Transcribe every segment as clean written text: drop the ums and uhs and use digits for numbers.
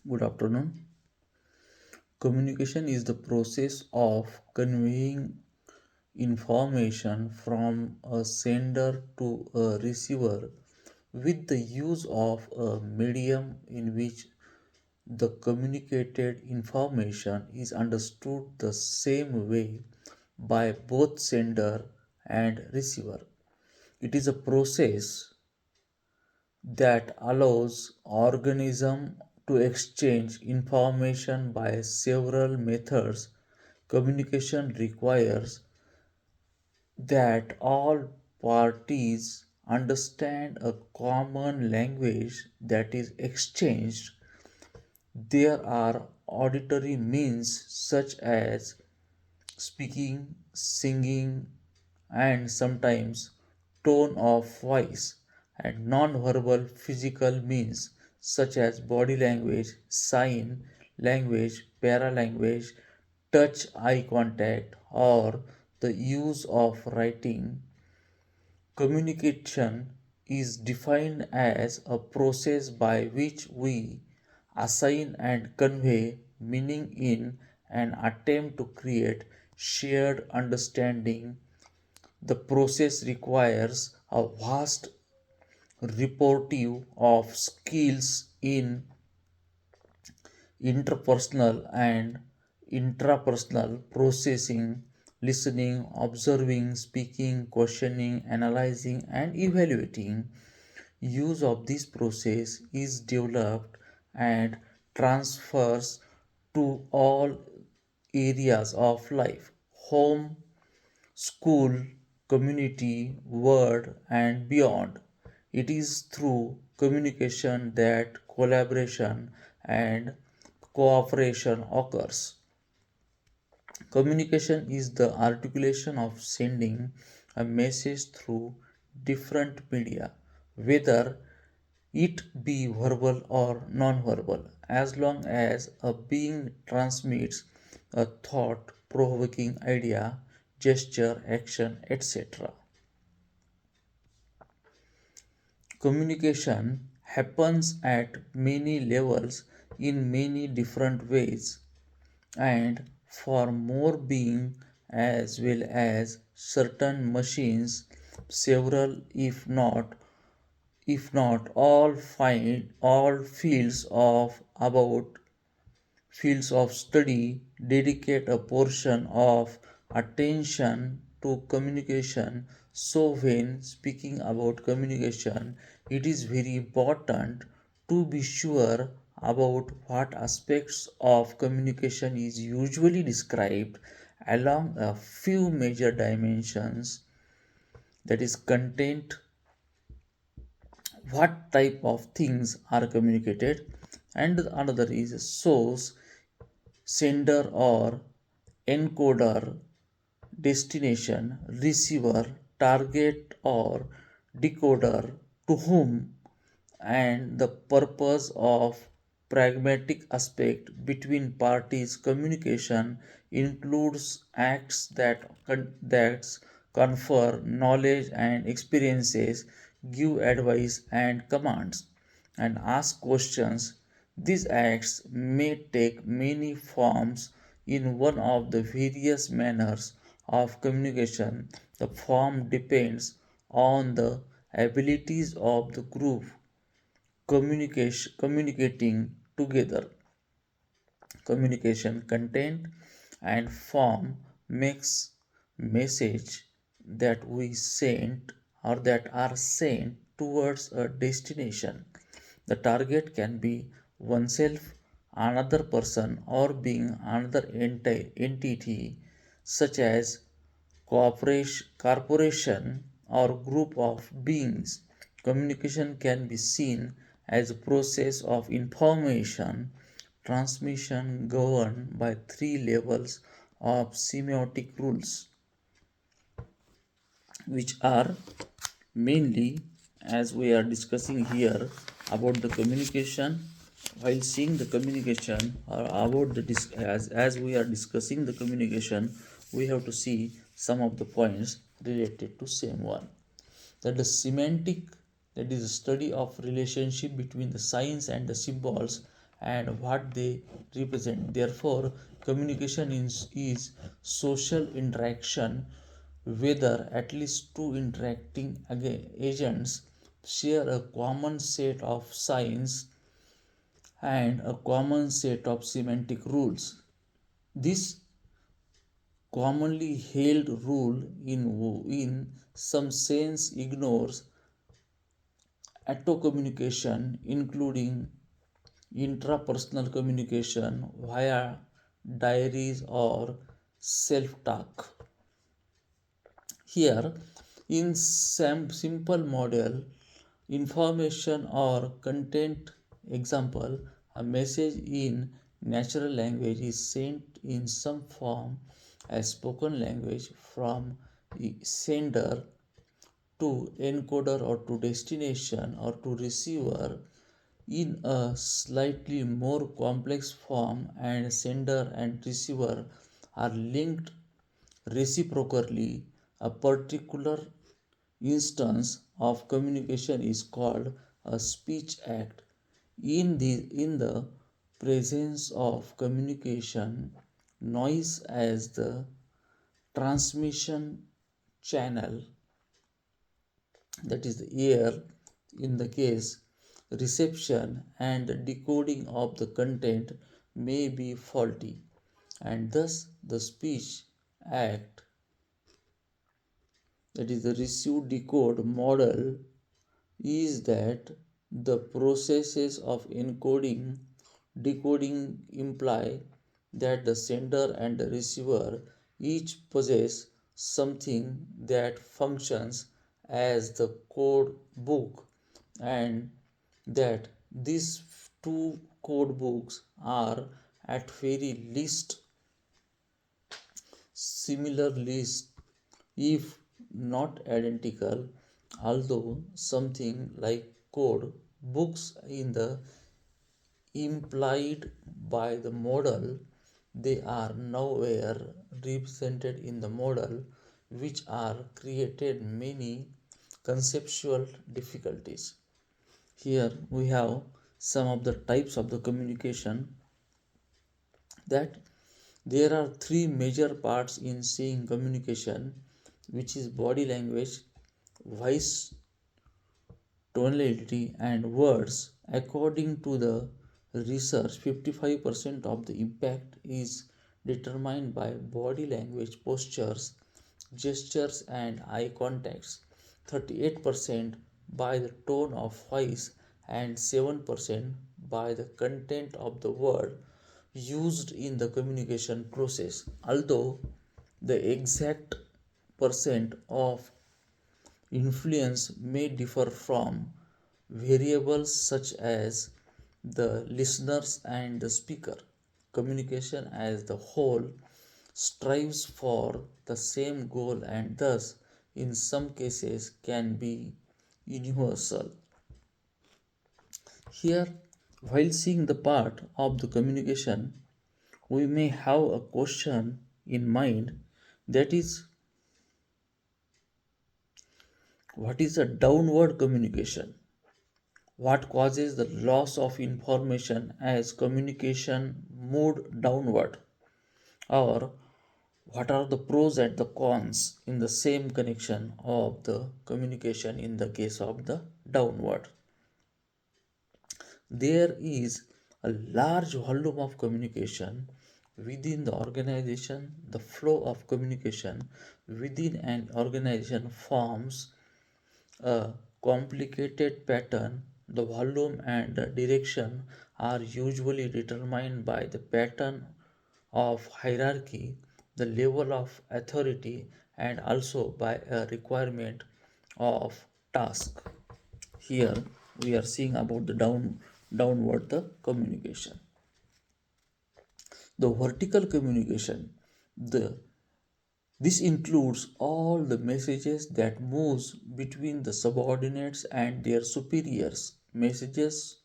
Good afternoon. Communication is the process of conveying information from a sender to a receiver with the use of a medium in which the communicated information is understood the same way by both sender and receiver. It is a process that allows organism to exchange information by several methods. Communication requires that all parties understand a common language that is exchanged. There are auditory means such as speaking, singing, and sometimes tone of voice, and non-verbal physical means such as body language, sign language, paralanguage, touch, eye contact, or the use of writing. Communication is defined as a process by which we assign and convey meaning in an attempt to create shared understanding. The process requires a vast repertoire of skills in interpersonal and intrapersonal processing, listening, observing, speaking, questioning, analyzing, and evaluating. Use of this process is developed and transfers to all areas of life: home, school, community, world, and beyond. It is through communication that collaboration and cooperation occurs. Communication is the articulation of sending a message through different media, whether it be verbal or non-verbal, as long as a being transmits a thought provoking idea, gesture, action, etc. Communication happens at many levels in many different ways, and for more being as well as certain machines, several if not all find all fields of study dedicate a portion of attention to communication. So, when speaking about communication, it is very important to be sure about what aspects of communication is usually described along a few major dimensions, that is content, what type of things are communicated, and another is source, sender or encoder, destination, receiver, target or decoder, to whom, and the purpose of pragmatic aspect between parties. Communication includes acts that confer knowledge and experiences, give advice and commands, and ask questions. These acts may take many forms. In one of the various manners of communication, the form depends on the abilities of the group communicating together. Communication content and form makes message that we send or that are sent towards a destination. The target can be oneself, another person, or being another entity, such as corporation or group of beings. Communication can be seen as a process of information transmission governed by three levels of semiotic rules, which are mainly, as we are discussing here about the communication. While seeing the communication, or about as we are discussing the communication, we have to see some of the points related to same one, that the semantic, that is the study of relationship between the signs and the symbols and what they represent. Therefore, communication is social interaction, whether at least two interacting agents share a common set of signs and a common set of semantic rules. This commonly held rule in some sense ignores auto-communication, including intrapersonal communication via diaries or self-talk. Here, in some simple model, information or content example, a message in natural language is sent in some form as spoken language from the sender to encoder or to destination or to receiver in a slightly more complex form, and sender and receiver are linked reciprocally. A particular instance of communication is called a speech act. In the presence of communication, noise as the transmission channel, that is the air in the case, reception and decoding of the content may be faulty, and thus the speech act, that is the receive decode model, is that the processes of encoding decoding imply that the sender and the receiver each possess something that functions as the code book, and that these two code books are at very least similar list, if not identical, although something like code books in the implied by the model, they are nowhere represented in the model, which are created many conceptual difficulties. Here we have some of the types of the communication, that there are three major parts in seeing communication, which is body language, voice tonality, and words. According to the research, 55% of the impact is determined by body language, postures, gestures, and eye contacts, 38% by the tone of voice, and 7% by the content of the word used in the communication process. Although the exact percent of influence may differ from variables such as the listeners and the speaker, communication as the whole strives for the same goal and thus, in some cases, can be universal. Here, while seeing the part of the communication, we may have a question in mind, that is, what is a downward communication? What causes the loss of information as communication moved downward? Or what are the pros and the cons in the same connection of the communication in the case of the downward? There is a large volume of communication within the organization. The flow of communication within an organization forms a complicated pattern. The volume and the direction are usually determined by the pattern of hierarchy, the level of authority, and also by a requirement of task. Here we are seeing about the downward the communication. The vertical communication, the this includes all the messages that moves between the subordinates and their superiors. Messages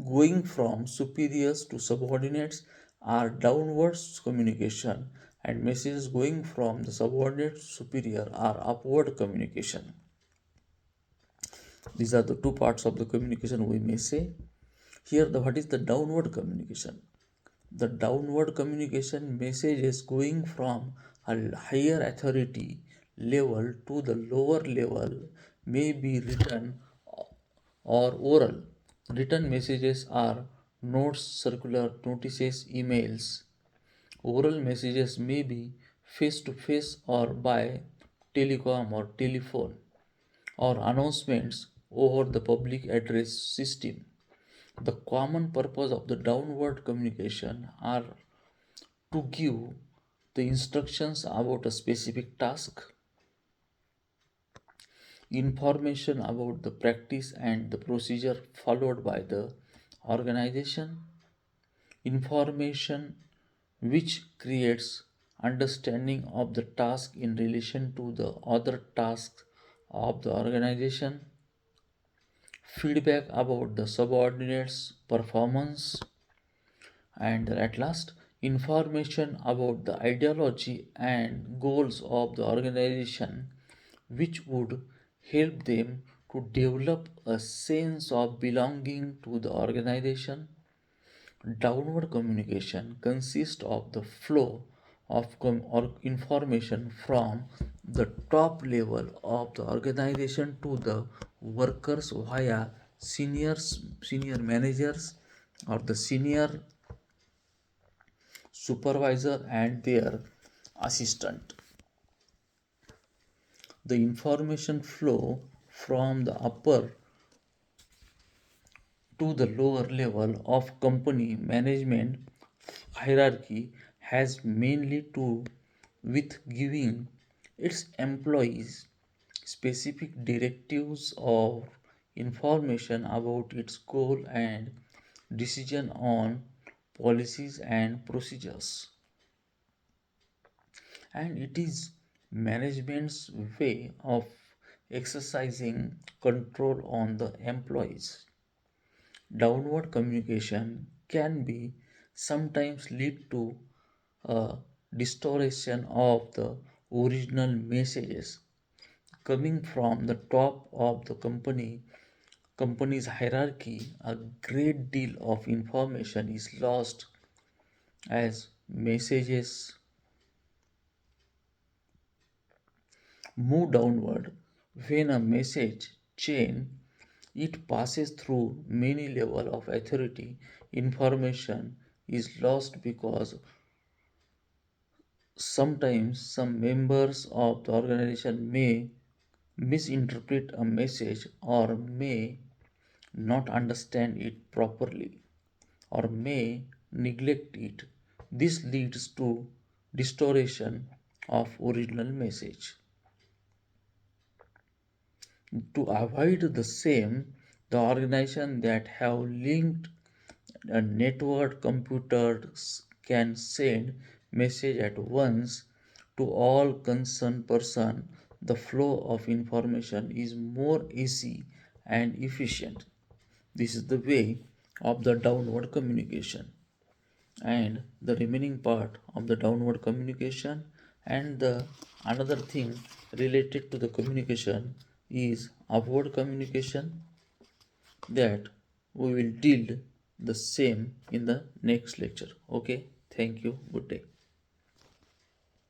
going from superiors to subordinates are downwards communication, and messages going from the subordinate to superior are upward communication. These are the two parts of the communication we may say. Here, what is the downward communication? The downward communication messages going from a higher authority level to the lower level may be written or oral. Written messages are notes, circular notices, emails. Oral messages may be face to face or by telecom or telephone or announcements over the public address system. The common purpose of the downward communication are to give the instructions about a specific task, information about the practice and the procedure followed by the organization, information which creates understanding of the task in relation to the other tasks of the organization, feedback about the subordinates' performance, and at last, information about the ideology and goals of the organization, which would help them to develop a sense of belonging to the organization. Downward communication consists of the flow of or information from the top level of the organization to the workers via senior managers or the senior supervisor and their assistant. The information flow from the upper to the lower level of company management hierarchy has mainly to with giving its employees specific directives or information about its goal and decision on policies and procedures, and it is management's way of exercising control on the employees. Downward communication can be sometimes lead to a distortion of the original messages coming from the top of the company's hierarchy. A great deal of information is lost as messages move downward. When a message chain it passes through many levels of authority, information is lost because sometimes some members of the organization may misinterpret a message or may not understand it properly or may neglect it. This leads to distortion of original message. To avoid the same, the organization that have linked a network computers can send message at once to all concerned person. The flow of information is more easy and efficient. This is the way of the downward communication. And the remaining part of the downward communication and the another thing related to the communication is upward communication, that we will deal the same in the next lecture. Okay, thank you, good day.